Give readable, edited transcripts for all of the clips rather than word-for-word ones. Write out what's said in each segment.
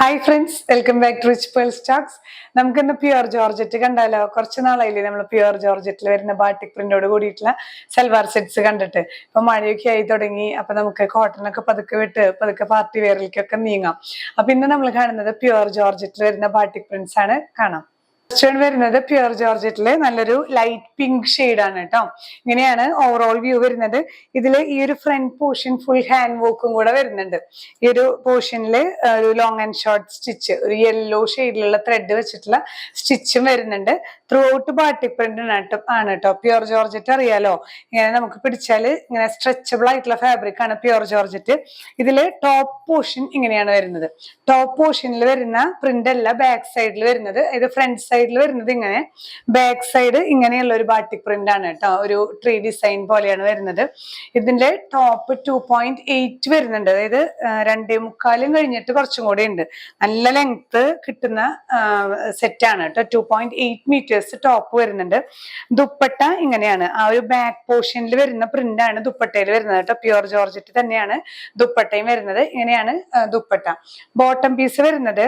Hi friends, welcome back to Rich Pearl Stocks. നമുക്കിന്ന് pure georgette കണ്ടാലോ? കുറച്ച് നാളായില്ലേ നമ്മൾ പ്യുവർ ജോർജറ്റിൽ വരുന്ന ബാട്ടിക് പ്രിന്റോട് കൂടിയിട്ടുള്ള സൽവാർ സെറ്റ്സ് കണ്ടിട്ട്. ഇപ്പൊ മഴയൊക്കെ ആയി തുടങ്ങി. അപ്പൊ നമുക്ക് കോട്ടനൊക്കെ പതുക്കെ വിട്ട് പതുക്കെ പാർട്ടി വെയറിലേക്കൊക്കെ നീങ്ങാം. അപ്പൊ ഇന്ന് നമ്മൾ കാണുന്നത് പ്യുവർ ജോർജറ്റിൽ വരുന്ന ബാട്ടിക് പ്രിന്റ്സ് ആണ്. കാണാം. ഫസ്റ്റ് വരുന്നത് പ്യുവർ ജോർജറ്റില് നല്ലൊരു ലൈറ്റ് പിങ്ക് ഷെയ്ഡ് ആണ് കേട്ടോ. ഇങ്ങനെയാണ് ഓവറോൾ വ്യൂ വരുന്നത്. ഇതില് ഈ ഒരു ഫ്രണ്ട് പോർഷൻ ഫുൾ ഹാൻഡ് വർക്കും കൂടെ വരുന്നുണ്ട്. ഈ ഒരു പോർഷനിൽ ഒരു ലോങ് ആൻഡ് ഷോർട്ട് സ്റ്റിച്ച്, ഒരു യെല്ലോ ഷെയ്ഡിലുള്ള ത്രെഡ് വെച്ചിട്ടുള്ള സ്റ്റിച്ചും വരുന്നുണ്ട്. ത്രൂ ഔട്ട് ബാട്ടിക് പ്രിന്റ് ആണ് കേട്ടോ. പ്യുവർ ജോർജറ്റ് അറിയാലോ, ഇങ്ങനെ നമുക്ക് പിടിച്ചാല് ഇങ്ങനെ സ്ട്രെച്ചബിൾ ആയിട്ടുള്ള ഫാബ്രിക് ആണ് പ്യുവർ ജോർജറ്റ്. ഇതില് ടോപ്പ് പോർഷൻ ഇങ്ങനെയാണ് വരുന്നത്. ടോപ്പ് പോർഷനിൽ വരുന്ന പ്രിന്റ് അല്ല ബാക്ക് സൈഡിൽ വരുന്നത്. ഇത് ഫ്രണ്ട് സൈഡിൽ വരുന്നത് ഇങ്ങനെ, ബാക്ക് സൈഡ് ഇങ്ങനെയുള്ള ഒരു ബാട്ടിക് പ്രിന്റ് ആണ് കേട്ടോ. ഒരു ട്രീ ഡിസൈൻ പോലെയാണ് വരുന്നത്. ഇതിന്റെ ടോപ്പ് 2.8 വരുന്നുണ്ട്. അതായത് 2.25 കഴിഞ്ഞിട്ട് കുറച്ചും കൂടെ ഉണ്ട്. നല്ല ലെങ്ത് കിട്ടുന്ന സെറ്റ് ആണ് കേട്ടോ. 2.8 മീറ്റേഴ്സ് ടോപ്പ് വരുന്നുണ്ട്. ദുപ്പട്ട ഇങ്ങനെയാണ്. ആ ഒരു ബാക്ക് പോർഷനിൽ വരുന്ന പ്രിന്റ് ആണ് ദുപ്പട്ടയിൽ വരുന്നത് കേട്ടോ. പ്യുവർ ജോർജറ്റ് തന്നെയാണ് ദുപ്പട്ടയും വരുന്നത്. ഇങ്ങനെയാണ് ദുപ്പട്ട. ബോട്ടം പീസ് വരുന്നത്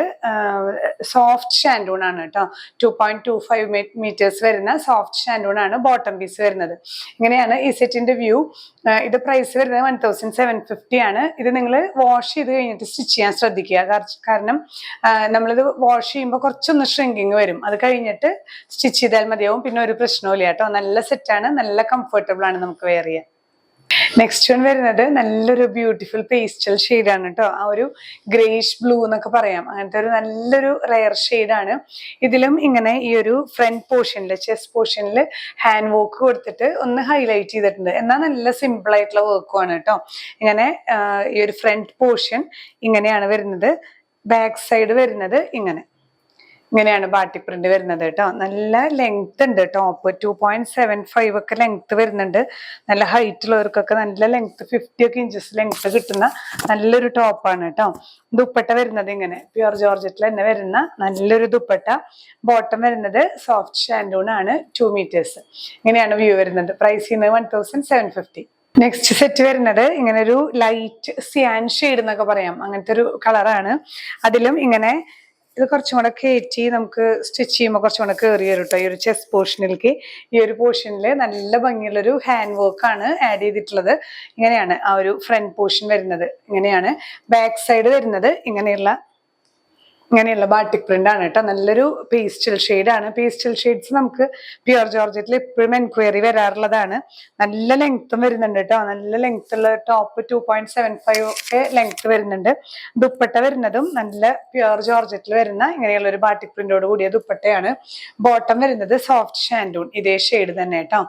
സോഫ്റ്റ് ഷാൻഡൂൺ ആണ് കേട്ടോ. 2.25 മീറ്റേഴ്സ് വരുന്ന സോഫ്റ്റ് ഷാൻഡൂൺ ആണ് ബോട്ടം പീസ് വരുന്നത്. ഇങ്ങനെയാണ് ഈ സെറ്റിന്റെ വ്യൂ. ഇത് പ്രൈസ് വരുന്നത് 1750 ആണ്. ഇത് നിങ്ങൾ വാഷ് ചെയ്ത് കഴിഞ്ഞിട്ട് സ്റ്റിച്ച് ചെയ്യാൻ ശ്രദ്ധിക്കുക. കാരണം നമ്മളിത് വാഷ് ചെയ്യുമ്പോൾ കുറച്ചൊന്ന് ഷ്രിങ്കിങ് വരും. അത് കഴിഞ്ഞിട്ട് സ്റ്റിച്ച് ചെയ്താൽ മതിയാവും. പിന്നെ ഒരു പ്രശ്നവും ഇല്ല കേട്ടോ. നല്ല സെറ്റാണ്, നല്ല കംഫർട്ടബിൾ ആണ് നമുക്ക് വെയർ ചെയ്യാൻ. നെക്സ്റ്റ് വൺ വരുന്നത് നല്ലൊരു ബ്യൂട്ടിഫുൾ പേസ്റ്റൽ ഷെയ്ഡാണ് കേട്ടോ. ആ ഒരു ഗ്രേഷ് ബ്ലൂ എന്നൊക്കെ പറയാം. അങ്ങനത്തെ ഒരു നല്ലൊരു റെയർ ഷെയ്ഡാണ്. ഇതിലും ഇങ്ങനെ ഈ ഒരു ഫ്രണ്ട് പോർഷനിൽ, ചെസ്റ്റ് പോർഷനിൽ ഹാൻഡ് വർക്ക് കൊടുത്തിട്ട് ഒന്ന് ഹൈലൈറ്റ് ചെയ്തിട്ടുണ്ട്. എന്നാൽ നല്ല സിമ്പിൾ ആയിട്ടുള്ള വർക്കുമാണ് കേട്ടോ. ഇങ്ങനെ ഈ ഒരു ഫ്രണ്ട് പോർഷൻ ഇങ്ങനെയാണ് വരുന്നത്. ബാക്ക് സൈഡ് വരുന്നത് ഇങ്ങനെയാണ് ബാട്ടിക് പ്രിന്റ് വരുന്നത് കേട്ടോ. നല്ല ലെങ്ത് ഉണ്ട്. ടോപ്പ് 2.75 ഒക്കെ ലെങ്ത് വരുന്നുണ്ട്. നല്ല ഹൈറ്റ് ഉള്ളവർക്കൊക്കെ നല്ല ലെങ്ത് 50 ഒക്കെ ഇഞ്ചസ് ലെങ്ത് കിട്ടുന്ന നല്ലൊരു ടോപ്പാണ് കേട്ടോ. ദുപ്പട്ട വരുന്നത് ഇങ്ങനെ പ്യുവർ ജോർജറ്റിൽ തന്നെ വരുന്ന നല്ലൊരു ദുപ്പട്ട. ബോട്ടം വരുന്നത് സോഫ്റ്റ് ഷാൻഡൂൺ ആണ്. 2 മീറ്റേഴ്സ്. ഇങ്ങനെയാണ് വ്യൂ വരുന്നത്. പ്രൈസ് ചെയ്യുന്നത് 1750. നെക്സ്റ്റ് സെറ്റ് വരുന്നത് ഇങ്ങനെ ഒരു ലൈറ്റ് സിയാൻ ഷെയ്ഡ് എന്നൊക്കെ പറയാം. അങ്ങനത്തെ ഒരു കളറാണ്. അതിലും ഇങ്ങനെ ഇത് കുറച്ചും കൂടെ കയറ്റി നമുക്ക് സ്റ്റിച്ച് ചെയ്യുമ്പോൾ കുറച്ചും കൂടെ കയറി വരും കേട്ടോ. ഈ ഒരു ചെസ്റ്റ് പോർഷനിലേക്ക്, ഈ ഒരു പോർഷനിൽ നല്ല ഭംഗിയുള്ളൊരു ഹാൻഡ് വർക്കാണ് ആഡ് ചെയ്തിട്ടുള്ളത്. ഇങ്ങനെയാണ് ആ ഒരു ഫ്രണ്ട് പോർഷൻ വരുന്നത്. ഇങ്ങനെയാണ് ബാക്ക് സൈഡ് വരുന്നത്. ഇങ്ങനെയുള്ള ബാട്ടിക് പ്രിന്റ് ആണ് കേട്ടോ. നല്ലൊരു പേസ്റ്റൽ ഷെയ്ഡാണ്. പേസ്റ്റൽ ഷെയ്ഡ്സ് നമുക്ക് പ്യുവർ ജോർജറ്റിൽ എപ്പോഴും എൻക്വയറി വരാറുള്ളതാണ്. നല്ല ലെങ്ത്തും വരുന്നുണ്ട് കേട്ടോ. നല്ല ലെങ്ത് ഉള്ള ടോപ്പ് 2.75 ഒക്കെ ലെങ്ത് വരുന്നുണ്ട്. ദുപ്പട്ട വരുന്നതും നല്ല പ്യുവർ ജോർജറ്റിൽ വരുന്ന ഇങ്ങനെയുള്ള ഒരു ബാട്ടിക് പ്രിന്റോട് കൂടിയ ദുപ്പട്ടയാണ്. ബോട്ടം വരുന്നത് സോഫ്റ്റ് ഷാൻഡൂൺ, ഇതേ ഷെയ്ഡ് തന്നെ കേട്ടോ.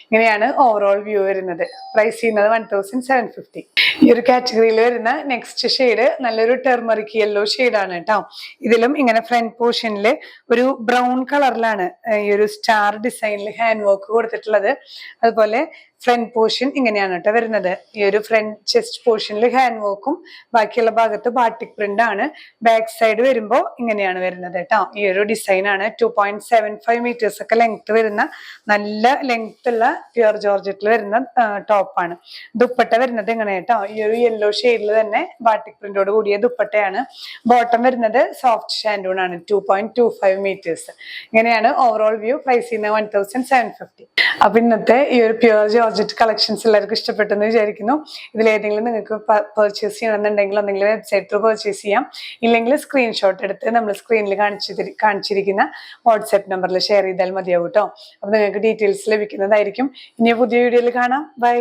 ഇങ്ങനെയാണ് ഓവറോൾ വ്യൂ വരുന്നത്. പ്രൈസ് ചെയ്യുന്നത് 1750. ഈ ഒരു കാറ്റഗറിയിൽ വരുന്ന നെക്സ്റ്റ് ഷെയ്ഡ് നല്ലൊരു ടെർമറിക് യെല്ലോ ഷെയ്ഡാണ് കേട്ടോ. ഇതിലും ഇങ്ങനെ ഫ്രണ്ട് പോർഷനിൽ ഒരു ബ്രൗൺ കളറിലാണ് ഈ ഒരു സ്റ്റാർ ഡിസൈനിൽ ഹാൻഡ് വർക്ക് കൊടുത്തിട്ടുള്ളത്. അതുപോലെ ഫ്രണ്ട് പോർഷൻ ഇങ്ങനെയാണ് കേട്ടോ വരുന്നത്. ഈ ഒരു ഫ്രണ്ട് ചെസ്റ്റ് പോർഷനിൽ ഹാൻഡ് വർക്കും ബാക്കിയുള്ള ഭാഗത്ത് ബാട്ടിക് പ്രിന്റ് ആണ്. ബാക്ക് സൈഡ് വരുമ്പോൾ ഇങ്ങനെയാണ് വരുന്നത് കേട്ടോ. ഈ ഒരു ഡിസൈൻ ആണ്. 2.75 മീറ്റേഴ്സ് ഒക്കെ ലെങ്ത് വരുന്ന നല്ല ലെങ്ത് ഉള്ള പ്യുവർ ജോർജറ്റിൽ വരുന്ന ടോപ്പാണ്. ദുപ്പട്ട വരുന്നത് ഇങ്ങനെ കേട്ടോ. ഈ ഒരു യെല്ലോ ഷെയ്ഡിൽ തന്നെ ബാട്ടിക് പ്രിന്റോട് കൂടിയ ദുപ്പട്ടയാണ്. ബോട്ടം വരുന്നത് സോഫ്റ്റ് ഷാൻഡൂൺ ആണ്. 2.25 മീറ്റേഴ്സ്. ഇങ്ങനെയാണ് ഓവറോൾ വ്യൂ. പ്രൈസ് ചെയ്യുന്നത് 1750. അപ്പൊ ഇന്നത്തെ ഈ ഒരു പ്യുവർ ജോർജറ്റ് കളക്ഷൻസ് എല്ലാവർക്കും ഇഷ്ടപ്പെട്ടെന്ന് വിചാരിക്കുന്നു. ഇതിലേതെങ്കിലും നിങ്ങൾക്ക് പർച്ചേസ് ചെയ്യണമെന്നുണ്ടെങ്കിൽ ഒന്നെങ്കിൽ വെബ്സൈറ്റ് ത്രൂ പർച്ചേസ് ചെയ്യാം. ഇല്ലെങ്കിൽ സ്ക്രീൻഷോട്ട് എടുത്ത് നമ്മൾ സ്ക്രീനിൽ കാണിച്ചിരിക്കുന്ന വാട്സ്ആപ്പ് നമ്പറിൽ ഷെയർ ചെയ്താൽ മതിയാവും കേട്ടോ. അപ്പൊ നിങ്ങൾക്ക് ഡീറ്റെയിൽസ് ലഭിക്കുന്നതായിരിക്കും. ഇനി പുതിയ വീഡിയോയിൽ കാണാം. ബൈ.